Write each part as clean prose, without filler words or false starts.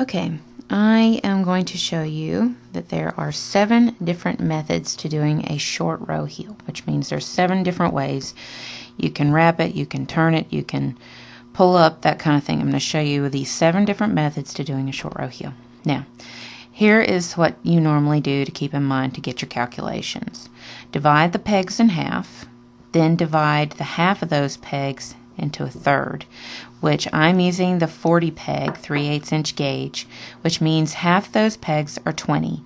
Okay, I am going to show you that there are 7 different methods to doing a short row heel, which means there's 7 different ways. You can wrap it, you can turn it, you can pull up, that kind of thing. I'm going to show you these 7 different methods to doing a short row heel. Now, here is what you normally do to keep in mind to get your calculations. Divide the pegs in half, then divide the half of those pegs into a third, which I'm using the 40 peg 3/8 inch gauge, which means half those pegs are 20.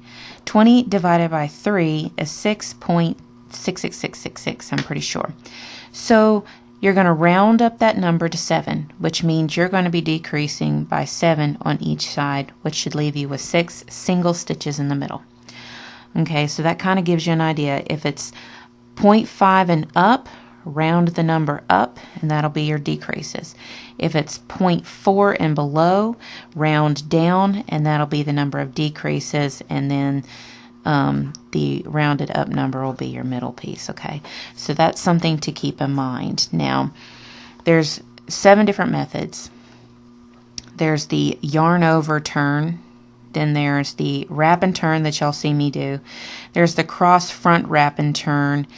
20 divided by 3 is 6.66666, I'm pretty sure. So you're going to round up that number to 7, which means you're going to be decreasing by 7 on each side, which should leave you with 6 single stitches in the middle. Okay, so that kind of gives you an idea. If it's 0.5 and up, round the number up, and that'll be your decreases. If it's 0.4 and below, round down, and that'll be the number of decreases, and then the rounded up number will be your middle piece. Okay, so that's something to keep in mind. Now, there's 7 different methods. There's the yarn over turn, then there's the wrap and turn that y'all see me do. There's the cross front wrap and turn.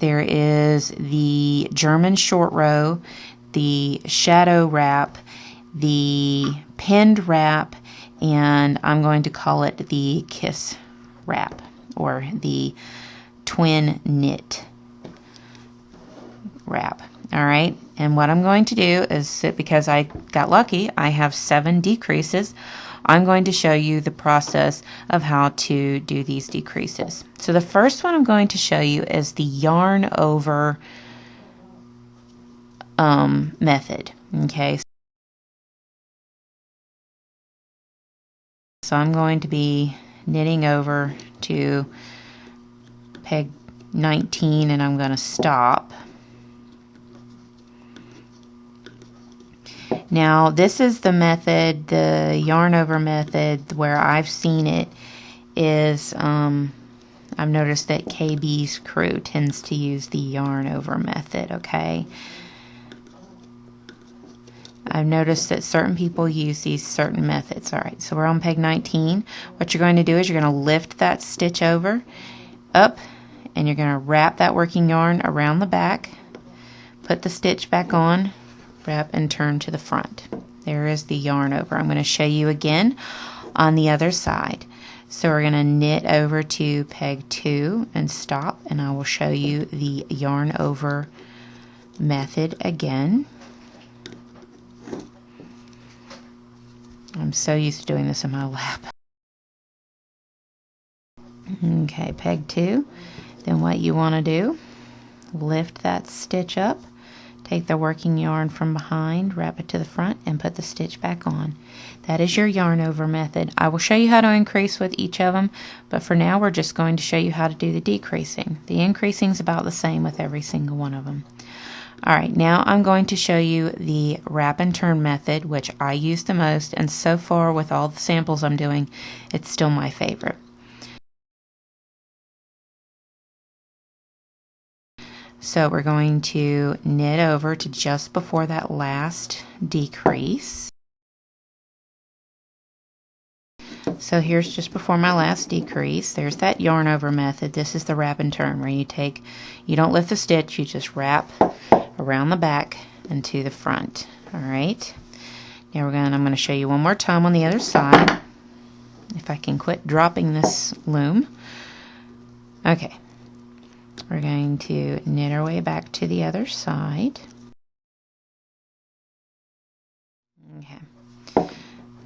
There is the German short row, the shadow wrap, the pinned wrap, and I'm going to call it the kiss wrap, or the twin knit wrap. All right, and what I'm going to do is, because I got lucky, I have 7 decreases. I'm going to show you the process of how to do these decreases. So the first one I'm going to show you is the yarn over method. Okay, so I'm going to be knitting over to peg 19, and I'm going to stop. Now, this is the method, the yarn over method, where I've seen it is, I've noticed that KB's crew tends to use the yarn over method, okay? I've noticed that certain people use these certain methods. All right, so we're on peg 19. What you're going to do is you're going to lift that stitch over, up, and you're going to wrap that working yarn around the back, put the stitch back on, wrap and turn to the front. There is the yarn over. I'm going to show you again on the other side. So we're going to knit over to peg 2 and stop, and I will show you the yarn over method again. I'm so used to doing this in my lap. Okay, peg 2. Then what you want to do, lift that stitch up, take the working yarn from behind, wrap it to the front, and put the stitch back on. That is your yarn over method. I will show you how to increase with each of them, but for now we're just going to show you how to do the decreasing. The increasing is about the same with every single one of them. Alright, now I'm going to show you the wrap and turn method, which I use the most, and so far with all the samples I'm doing, it's still my favorite. So we're going to knit over to just before that last decrease. So here's just before my last decrease. There's that yarn over method. This is the wrap and turn, where you don't lift the stitch, you just wrap around the back and to the front. All right. Now I'm going to show you one more time on the other side. If I can quit dropping this loom. Okay. We're going to knit our way back to the other side. Okay.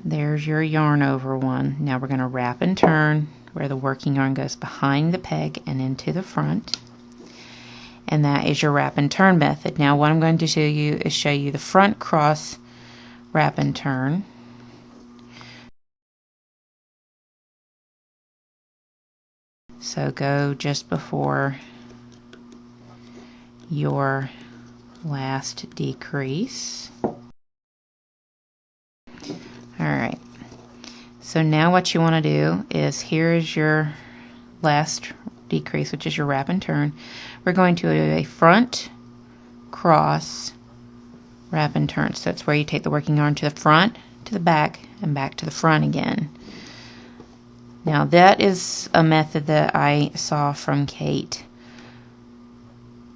There's your yarn over one. Now we're going to wrap and turn where the working yarn goes behind the peg and into the front. And that is your wrap and turn method. Now what I'm going to show you is show you the front cross wrap and turn. So go just before your last decrease. Alright, so now what you want to do is, here is your last decrease, which is your wrap and turn. We're going to do a front cross wrap and turn. So that's where you take the working yarn to the front, to the back and back to the front again. Now that is a method that I saw from Kate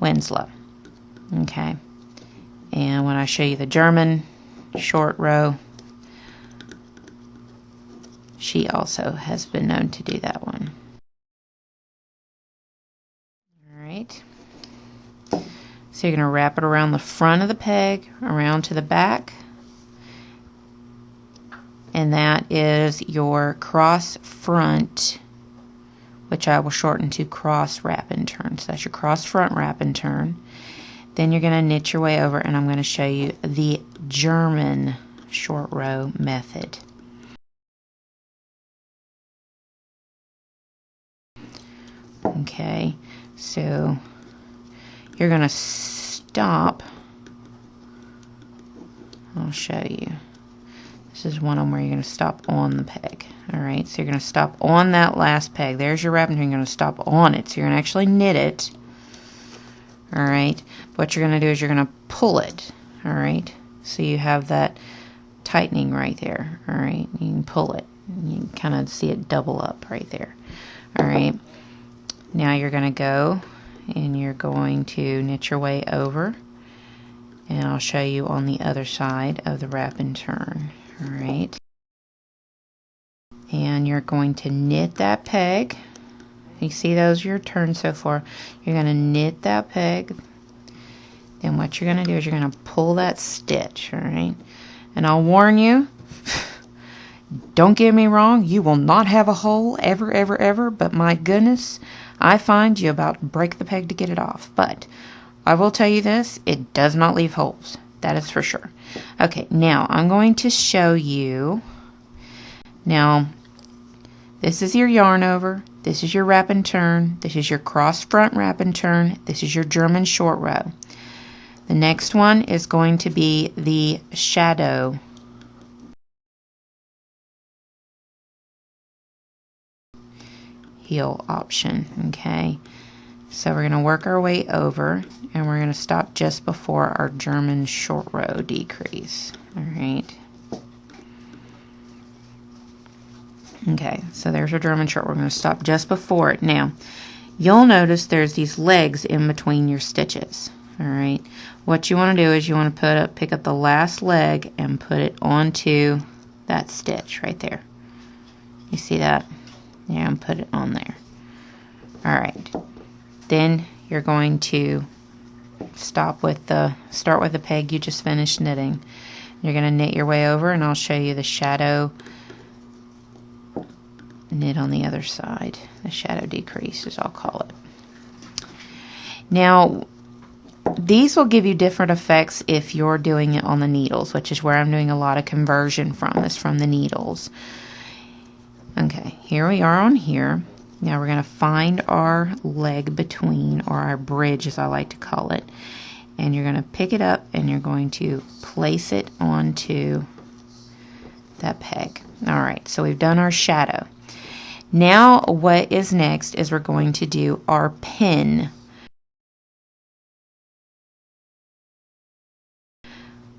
Winslow. Okay, and when I show you the German short row, she also has been known to do that one. Alright, so you're going to wrap it around the front of the peg, around to the back, and that is your cross front, which I will shorten to cross wrap and turn. So that's your cross front wrap and turn. Then you're going to knit your way over, and I'm going to show you the German short row method. Okay, so you're going to stop. I'll show you. This is one of them where you're going to stop on the peg. Alright, so you're going to stop on that last peg. There's your wrap and turn. You're going to stop on it. So you're going to actually knit it. Alright, what you're going to do is you're going to pull it. Alright, so you have that tightening right there. Alright, you can pull it. You can kind of see it double up right there. Alright, now you're going to go and you're going to knit your way over. And I'll show you on the other side of the wrap and turn. Alright, and you're going to knit that peg. You see those are your turns so far. You're going to knit that peg. Then what you're going to do is you're going to pull that stitch. Alright, and I'll warn you, don't get me wrong, you will not have a hole ever, ever, ever, but my goodness, I find you about to break the peg to get it off. But I will tell you this, it does not leave holes. That is for sure. Okay, now I'm going to show you. Now, this is your yarn over. This is your wrap and turn. This is your cross front wrap and turn. This is your German short row. The next one is going to be the shadow. Heel option. Okay. So we're going to work our way over, and we're going to stop just before our German short row decrease. Alright. Okay, so there's our German short row. We're going to stop just before it. Now, you'll notice there's these legs in between your stitches. Alright. What you want to do is you want to pick up the last leg and put it onto that stitch right there. You see that? Yeah, and put it on there. Alright. Then you're going to start with the peg you just finished knitting. You're going to knit your way over, and I'll show you the shadow knit on the other side. The shadow decrease, as I'll call it. Now, these will give you different effects if you're doing it on the needles, which is where I'm doing a lot of conversion from, is from the needles. Okay, here we are on here. Now we're going to find our leg between, or our bridge as I like to call it, and you're going to pick it up and you're going to place it onto that peg. Alright, so we've done our shadow. Now what is next is we're going to do our pin.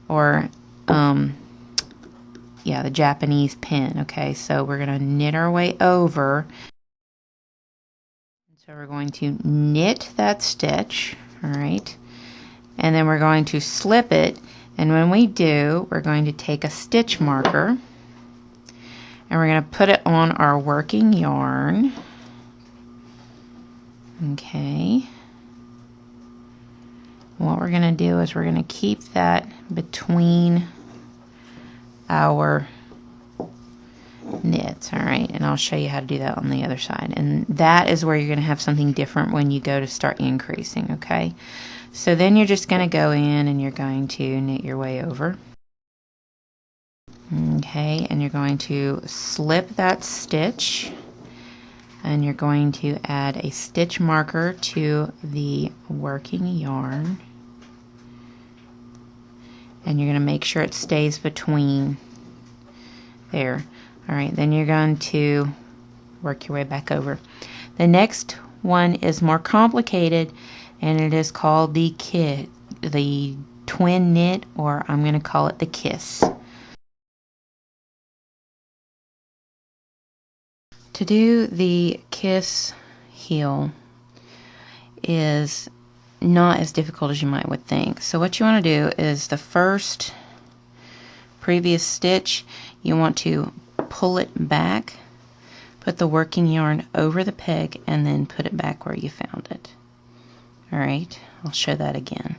Or, yeah, the Japanese pin. Okay, so we're going to knit our way over. So we're going to knit that stitch, all right, and then we're going to slip it, and when we do, we're going to take a stitch marker, and we're going to put it on our working yarn. Okay. What we're going to do is we're going to keep that between our knits, all right, and I'll show you how to do that on the other side, and that is where you're going to have something different when you go to start increasing. Okay, so then you're just going to go in and you're going to knit your way over. Okay, and you're going to slip that stitch, and you're going to add a stitch marker to the working yarn, and you're going to make sure it stays between there. Alright, then you're going to work your way back over. The next one is more complicated, and it is called the twin knit, or I'm going to call it the kiss. To do the kiss heel is not as difficult as you might would think. So what you want to do is the first previous stitch, you want to pull it back, put the working yarn over the peg, and then put it back where you found it. Alright, I'll show that again.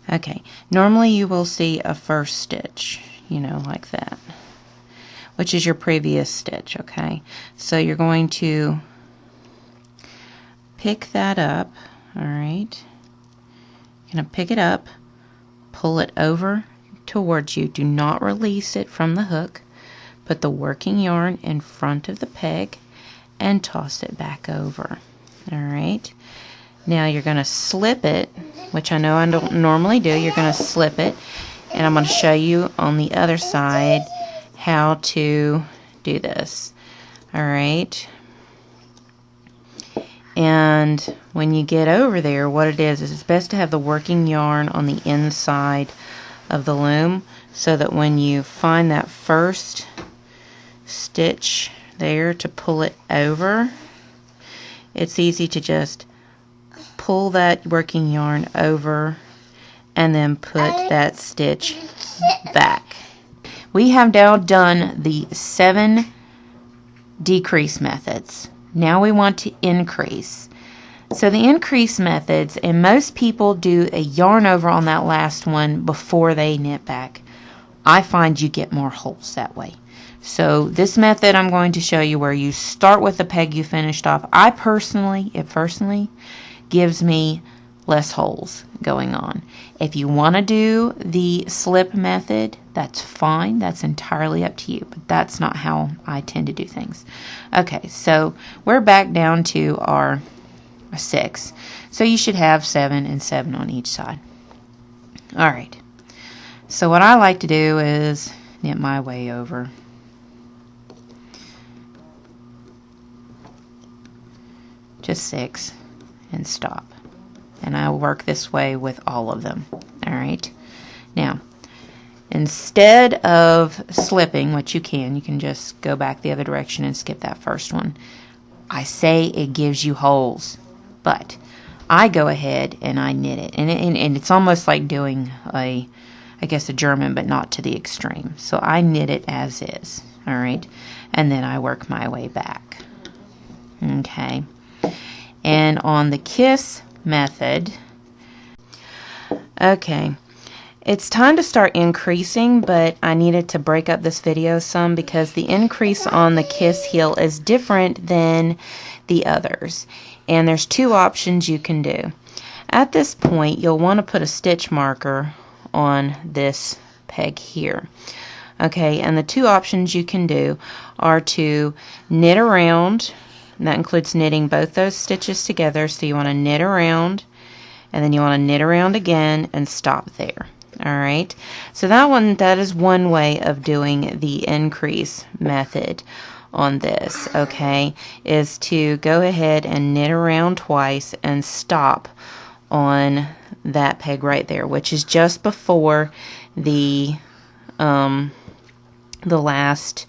Okay, normally you will see a first stitch, you know, like that, which is your previous stitch, okay? So you're going to pick that up, alright? You're going to pick it up, pull it over towards you. Do not release it from the hook. Put the working yarn in front of the peg and toss it back over. Alright. Now you're going to slip it, which I know I don't normally do. You're going to slip it, and I'm going to show you on the other side how to do this. Alright. And when you get over there, what it is it's best to have the working yarn on the inside of the loom, so that when you find that first stitch there to pull it over, it's easy to just pull that working yarn over and then put that stitch back. We have now done the 7 decrease methods. Now we want to increase. So the increase methods, and most people do a yarn over on that last one before they knit back. I find you get more holes that way. So this method I'm going to show you where you start with the peg you finished off. It personally gives me less holes going on. If you want to do the slip method, that's fine. That's entirely up to you, but that's not how I tend to do things. Okay, so we're back down to our 6. So you should have 7 and 7 on each side. Alright, so what I like to do is knit my way over. Just 6 and stop. And I will work this way with all of them. Alright, now instead of slipping, which you can just go back the other direction and skip that first one. I say it gives you holes, but I go ahead and I knit it, and it's almost like doing a German, but not to the extreme. So I knit it as is, alright, and then I work my way back. Okay, and on the kiss method, okay, it's time to start increasing, but I needed to break up this video some because the increase on the kiss heel is different than the others. And there's 2 options you can do. At this point, you'll want to put a stitch marker on this peg here. Okay, and the 2 options you can do are to knit around, and that includes knitting both those stitches together. So you want to knit around, and then you want to knit around again and stop there. Alright, so that is one way of doing the increase method on this, okay, is to go ahead and knit around twice and stop on that peg right there, which is just before the last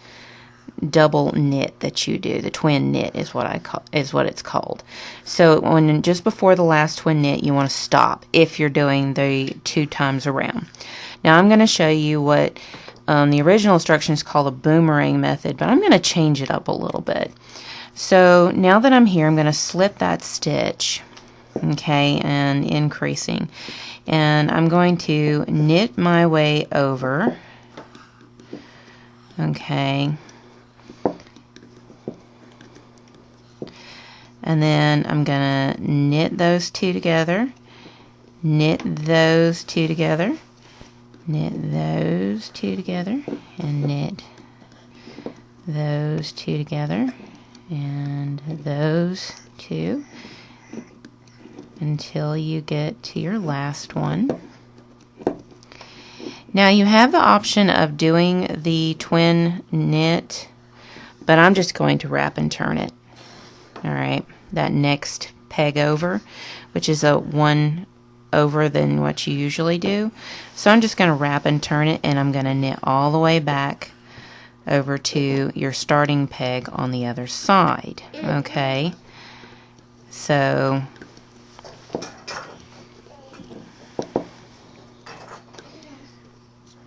double knit that you do. The twin knit is what it's called. So when just before the last twin knit, you want to stop if you're doing the 2 times around. Now I'm going to show you what the original instructions call the boomerang method, but I'm going to change it up a little bit. So now that I'm here, I'm going to slip that stitch, okay, and increasing, and I'm going to knit my way over, okay, and then I'm going to knit those 2 together, knit those 2 together, knit those 2 together, and knit those 2 together, and those 2, until you get to your last one. Now you have the option of doing the twin knit, but I'm just going to wrap and turn it. Alright, that next peg over, which is a 1 over than what you usually do. So I'm just going to wrap and turn it, and I'm going to knit all the way back over to your starting peg on the other side. Okay, so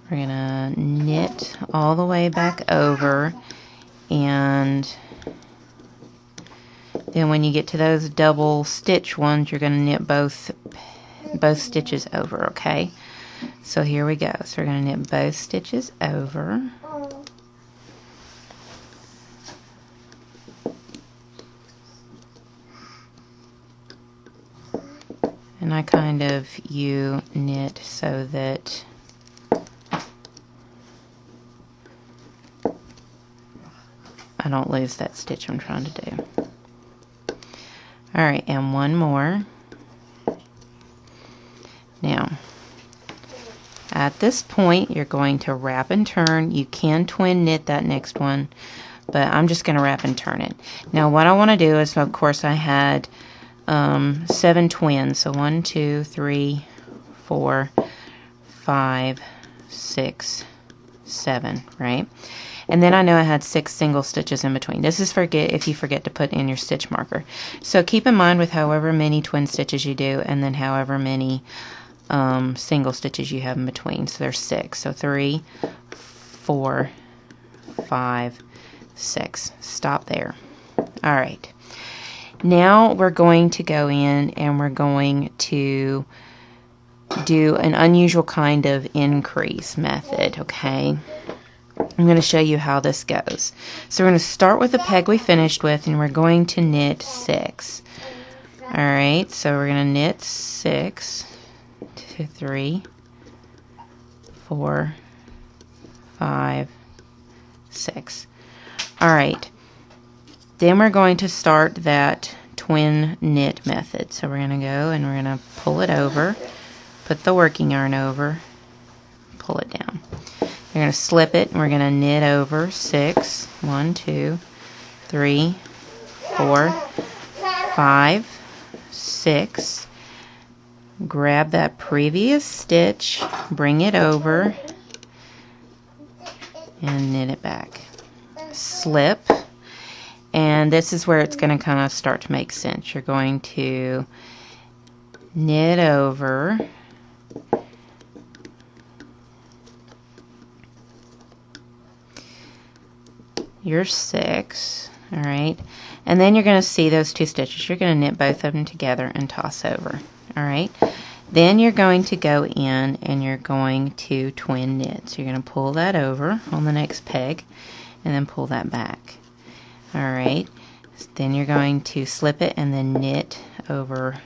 we're gonna knit all the way back over, and then when you get to those double stitch ones, you're gonna knit both stitches over. Okay, so here we go. So we're gonna knit both stitches over. And I kind of knit so that I don't lose that stitch I'm trying to do. Alright, and one more. Now, at this point, you're going to wrap and turn. You can twin knit that next one, but I'm just going to wrap and turn it. Now, what I want to do is, of course, I had 7 twins. So 1, 2, 3, 4, 5, 6, 7, right? And then I know I had 6 single stitches in between. This is if you forget to put in your stitch marker. So keep in mind with however many twin stitches you do, and then however many single stitches you have in between. So there's 6. So 3, 4, 5, 6. Stop there. All right. Now we're going to go in and we're going to do an unusual kind of increase method, okay? I'm going to show you how this goes. So we're going to start with the peg we finished with, and we're going to knit 6. Alright, so we're going to knit 6, 2, 3, 4, 5, 6. Alright, then we're going to start that twin knit method. So we're going to go and we're going to pull it over, put the working yarn over, pull it down. We're going to slip it and we're going to knit over 6, 1, 2, 3, 4, 5, 6. Grab that previous stitch, bring it over, and knit it back. Slip, and this is where it's going to kind of start to make sense. You're going to knit over, your 6, all right, and then you're going to see those 2 stitches. You're going to knit both of them together and toss over, all right. Then you're going to go in and you're going to twin knit. So you're going to pull that over on the next peg and then pull that back, all right. Then you're going to slip it and then knit over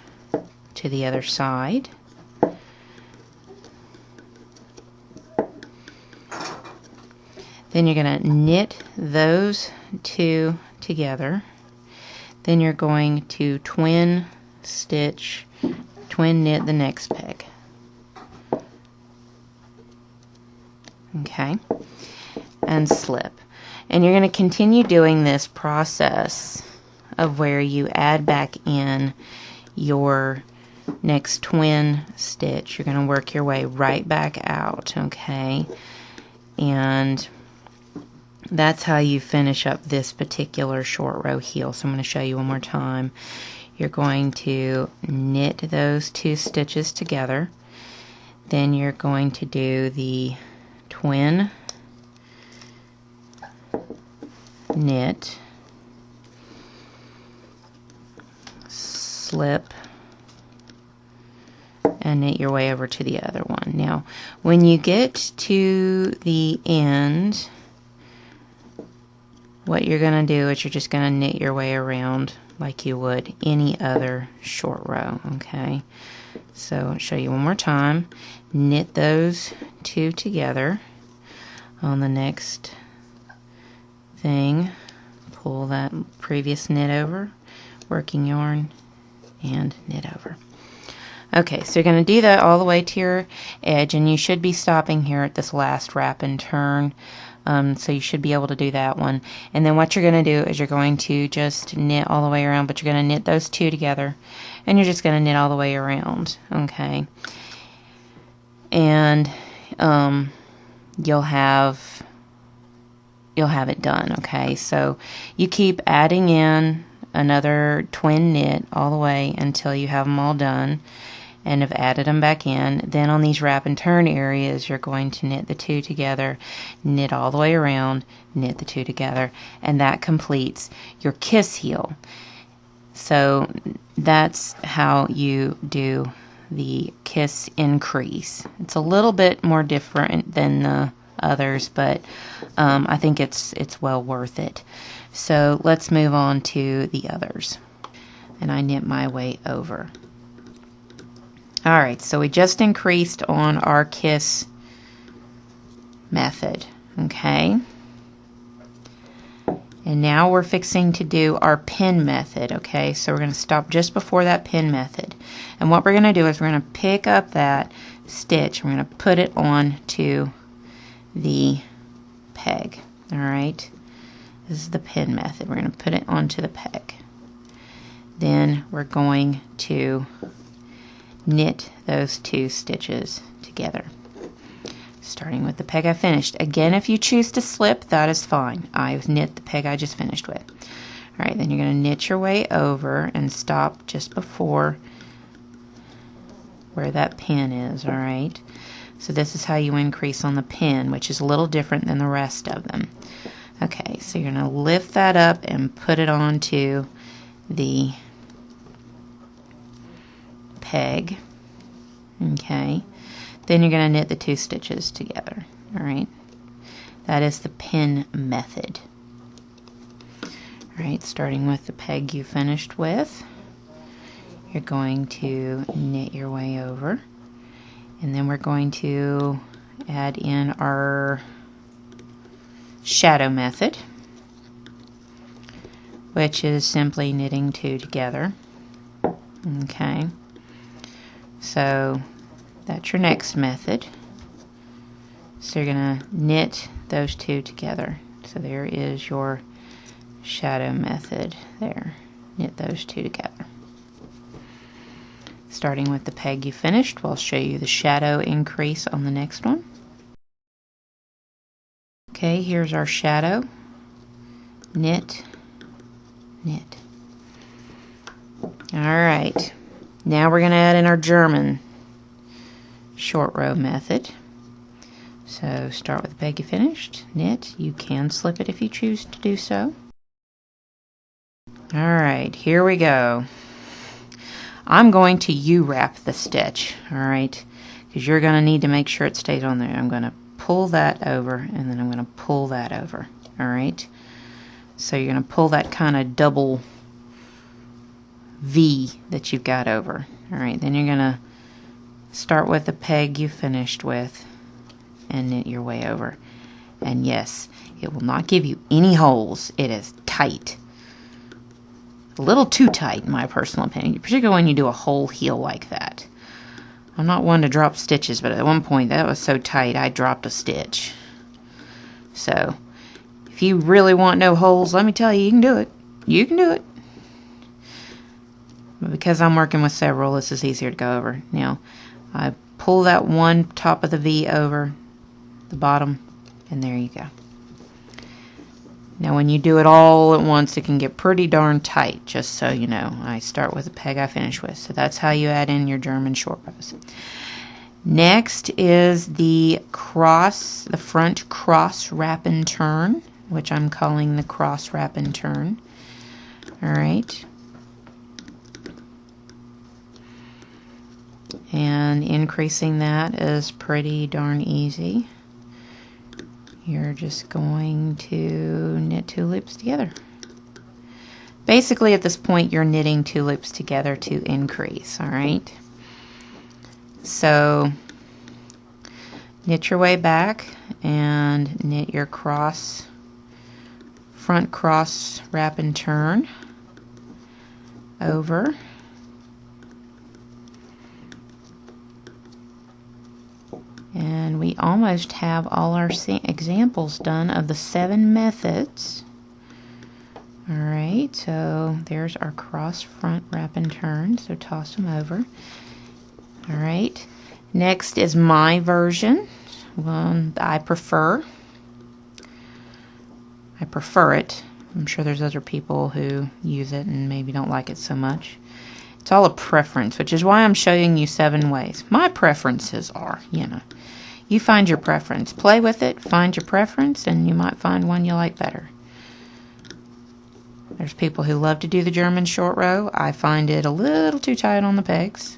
to the other side. Then you're going to knit those 2 together. Then you're going to twin knit the next peg. Okay, and slip. And you're going to continue doing this process of where you add back in your next twin stitch. You're going to work your way right back out, okay? And that's how you finish up this particular short row heel. So I'm going to show you one more time. You're going to knit those 2 stitches together. Then you're going to do the twin knit, slip, and knit your way over to the other one. Now, when you get to the end, what you're going to do is you're just going to knit your way around like you would any other short row, okay? So I'll show you one more time. Knit those 2 together on the next thing. Pull that previous knit over, working yarn, and knit over. Okay, so you're going to do that all the way to your edge, and you should be stopping here at this last wrap and turn. So you should be able to do that one. And then what you're going to do is you're going to just knit all the way around, but you're going to knit those 2 together, and you're just going to knit all the way around, okay? And you'll have you'll have it done. Okay, so you keep adding in another twin knit all the way until you have them all done and have added them back in. Then on these wrap and turn areas, you're going to knit the two together, knit all the way around, knit the two together, and that completes your kiss heel. So that's how you do the kiss increase. It's a little bit more different than the others, but I think it's well worth it. So let's move on to the others. And I knit my way over. Alright, so we just increased on our kiss method. Okay. And now we're fixing to do our pin method. Okay, so we're going to stop just before that pin method. And what we're going to do is we're going to pick up that stitch. We're going to put it on to the peg. Alright. This is the pin method. We're going to put it onto the peg. Then we're going to knit those two stitches together, starting with the peg I finished. Again, if you choose to slip, that is fine. I've knit the peg I just finished with. Alright, then you're going to knit your way over and stop just before where that pin is. Alright, so this is how you increase on the pin, which is a little different than the rest of them. Okay, so you're going to lift that up and put it onto the peg. Okay, then you're going to knit the two stitches together. Alright, that is the pin method. Alright, starting with the peg you finished with, you're going to knit your way over, and then we're going to add in our shadow method, which is simply knitting two together. Okay, so that's your next method. So you're going to knit those two together. So there is your shadow method there. Knit those two together. Starting with the peg you finished, we'll show you the shadow increase on the next one. Okay, here's our shadow. Knit, knit. Alright, now we're going to add in our German short row method. So start with the peg you finished, knit. You can slip it if you choose to do so. Alright, here we go. I'm going to U-wrap the stitch, alright, because you're going to need to make sure it stays on there. I'm going to pull that over, and then I'm going to pull that over, alright. So you're going to pull that kind of double V that you've got over. Alright, then you're going to start with the peg you finished with and knit your way over. And yes, it will not give you any holes. It is tight. A little too tight in my personal opinion, particularly when you do a whole heel like that. I'm not one to drop stitches, but at one point that was so tight I dropped a stitch. So if you really want no holes, let me tell you, you can do it. You can do it. But because I'm working with several, this is easier to go over. Now, I pull that one top of the V over the bottom, and there you go. Now, when you do it all at once, it can get pretty darn tight, just so you know. I start with the peg I finish with. So that's how you add in your German short rows. Next is the front cross wrap and turn, which I'm calling the cross wrap and turn. Alright. And increasing that is pretty darn easy. You're just going to knit two loops together. Basically, at this point, you're knitting two loops together to increase, alright? So, knit your way back and knit your front cross wrap and turn over. And we almost have all our examples done of the 7 methods. Alright, so there's our cross front wrap and turn, so toss them over. Alright, next is my version, one that I prefer. I prefer it. I'm sure there's other people who use it and maybe don't like it so much. It's all a preference, which is why I'm showing you 7 ways. My preferences are, you find your preference. Play with it, find your preference, and you might find one you like better. There's people who love to do the German short row. I find it a little too tight on the pegs.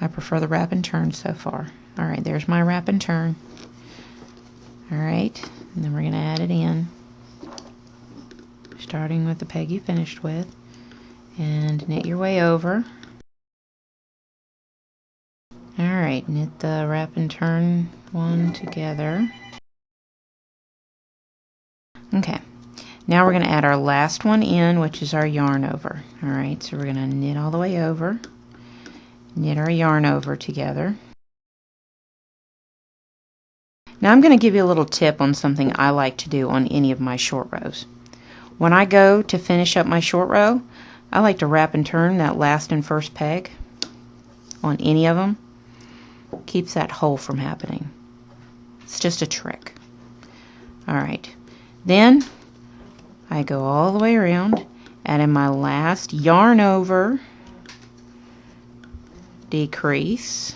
I prefer the wrap and turn so far. Alright, there's my wrap and turn. Alright, and then we're going to add it in. Starting with the peg you finished with. And knit your way over. Alright, knit the wrap and turn one together. Okay, now we're going to add our last one in, which is our yarn over. Alright, so we're going to knit all the way over. Knit our yarn over together. Now I'm going to give you a little tip on something I like to do on any of my short rows. When I go to finish up my short row, I like to wrap and turn that last and first peg on any of them. Keeps that hole from happening. It's just a trick. Alright, then I go all the way around, add in my last yarn over, decrease,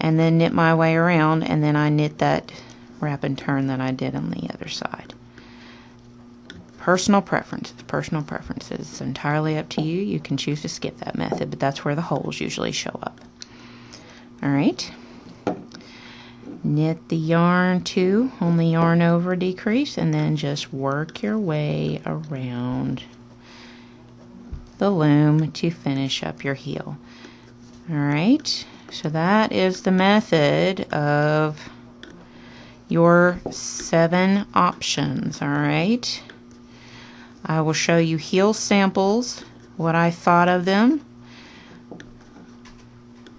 and then knit my way around, and then I knit that wrap and turn that I did on the other side. Personal preference. Personal preferences. It's entirely up to you. You can choose to skip that method, but that's where the holes usually show up. Alright. Knit the yarn 2 on the yarn over, decrease, and then just work your way around the loom to finish up your heel. Alright, so that is the method of your 7 options. Alright, I will show you heel samples, what I thought of them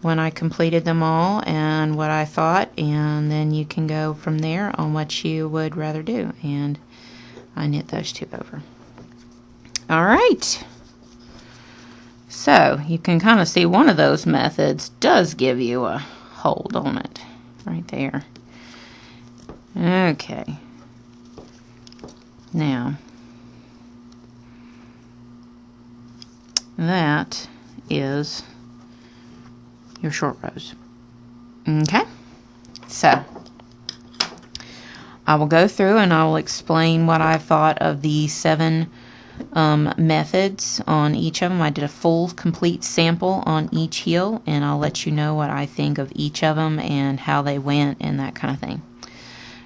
when I completed them all, and what I thought, and then you can go from there on what you would rather do. And I knit those 2 over. Alright. So you can kind of see one of those methods does give you a hold on it right there. Okay, now that is your short rows. Okay, so I will go through and I will explain what I thought of the 7 methods on each of them. I did a full complete sample on each heel, and I'll let you know what I think of each of them and how they went and that kind of thing.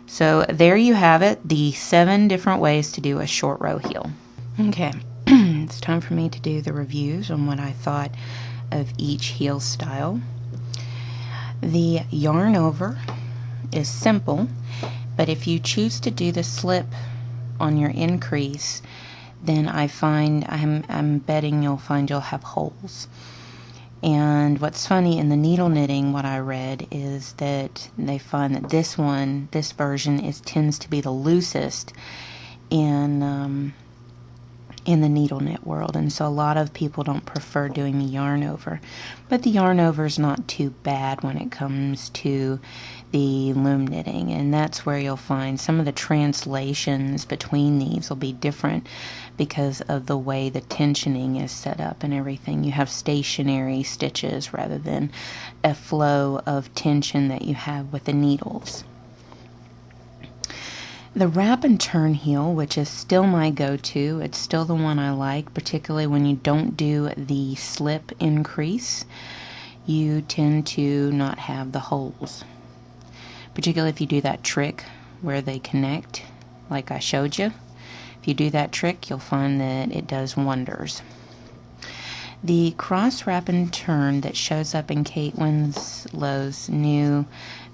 So there you have it, the 7 different ways to do a short row heel. Okay, it's time for me to do the reviews on what I thought of each heel style. The yarn over is simple, but if you choose to do the slip on your increase, then I'm betting you'll find you'll have holes. And what's funny in the needle knitting, what I read is that they find that this version tends to be the loosest in the needle knit world, and so a lot of people don't prefer doing the yarn over. But the yarn over is not too bad when it comes to the loom knitting, and that's where you'll find some of the translations between these will be different because of the way the tensioning is set up and everything. You have stationary stitches rather than a flow of tension that you have with the needles. The wrap and turn heel, which is still my go-to, it's still the one I like, particularly when you don't do the slip increase, you tend to not have the holes. Particularly if you do that trick where they connect, like I showed you. If you do that trick, you'll find that it does wonders. The cross wrap and turn that shows up in Kate Winslow's new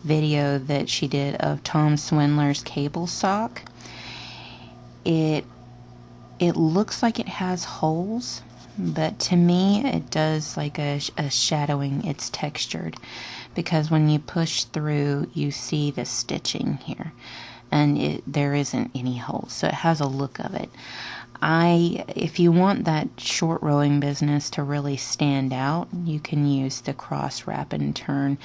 video that she did of Tom Swindler's cable sock, it looks like it has holes, but to me it does like a shadowing. It's textured because when you push through you see the stitching here, and there isn't any holes, so it has a look of it. If you want that short rowing business to really stand out, you can use the cross wrap and turn.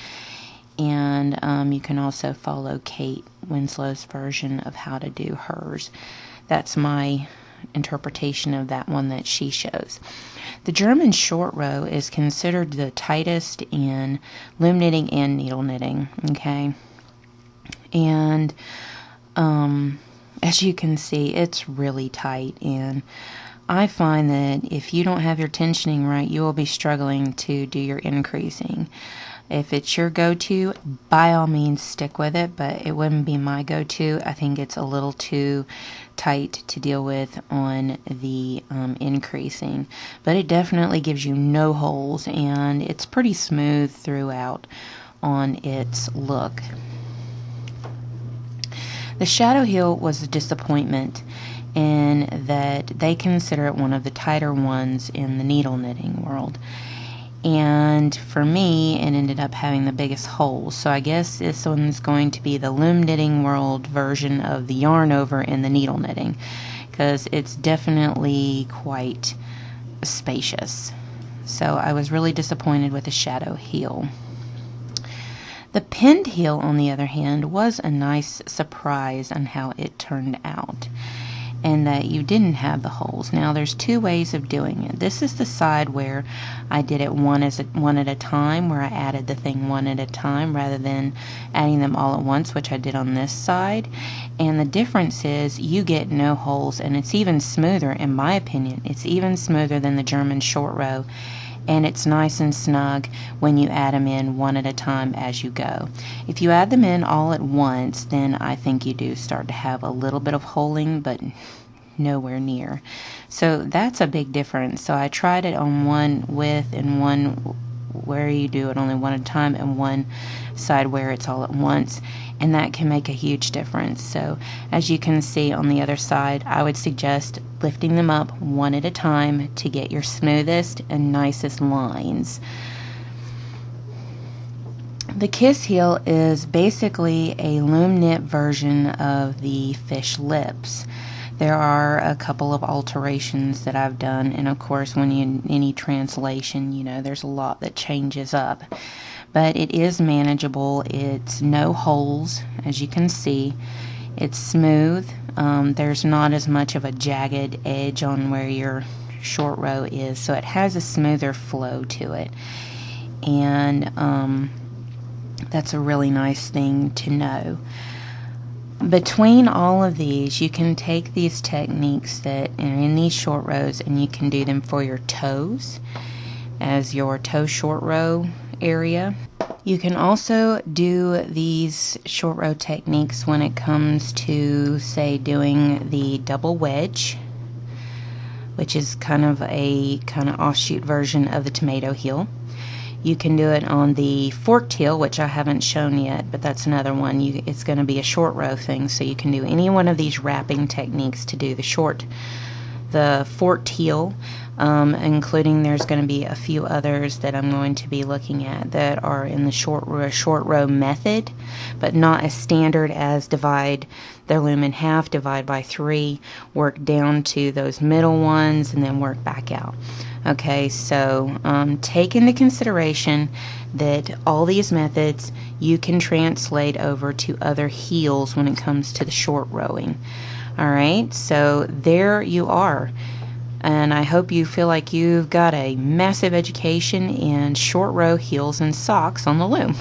and you can also follow Kate Winslow's version of how to do hers. That's my interpretation of that one that she shows. The German short row is considered the tightest in loom knitting and needle knitting, okay? And as you can see, it's really tight, and I find that if you don't have your tensioning right, you will be struggling to do your increasing. If it's your go-to, by all means stick with it, but it wouldn't be my go-to. I think it's a little too tight to deal with on the increasing, but it definitely gives you no holes, and it's pretty smooth throughout on its look. The shadow heel was a disappointment in that they consider it one of the tighter ones in the needle knitting world. And for me, it ended up having the biggest holes. So I guess this one's going to be the loom knitting world version of the yarn over in the needle knitting, because it's definitely quite spacious. So I was really disappointed with the shadow heel. The pinned heel, on the other hand, was a nice surprise on how it turned out, and that you didn't have the holes. Now there's two ways of doing it. This is the side where I did it one at a time, where I added the thing one at a time rather than adding them all at once, which I did on this side. And the difference is you get no holes, and it's even smoother, in my opinion. It's even smoother than the German short row, and it's nice and snug when you add them in one at a time as you go. If you add them in all at once, then I think you do start to have a little bit of holing, but nowhere near. So that's a big difference. So I tried it on one with and one where you do it only one at a time, and one side where it's all at once, and that can make a huge difference. So as you can see on the other side, I would suggest lifting them up one at a time to get your smoothest and nicest lines. The kiss heel is basically a loom knit version of the fish lips. There are a couple of alterations that I've done, and of course when you any translation, you know, there's a lot that changes up. But it is manageable. It's no holes, as you can see. It's smooth. There's not as much of a jagged edge on where your short row is, so it has a smoother flow to it. And that's a really nice thing to know. Between all of these, you can take these techniques that are in these short rows, and you can do them for your toes as your toe short row area. You can also do these short row techniques when it comes to, say, doing the double wedge, which is kind of offshoot version of the tomato heel. You can do it on the forked heel, which I haven't shown yet, but that's another one. It's going to be a short row thing, so you can do any one of these wrapping techniques to do the forked heel, including there's going to be a few others that I'm going to be looking at that are in the short row method, but not as standard as divide their loom in half, divide by 3, work down to those middle ones, and then work back out. Okay, so take into consideration that all these methods you can translate over to other heels when it comes to the short rowing. Alright, so there you are. And I hope you feel like you've got a massive education in short row heels and socks on the loom.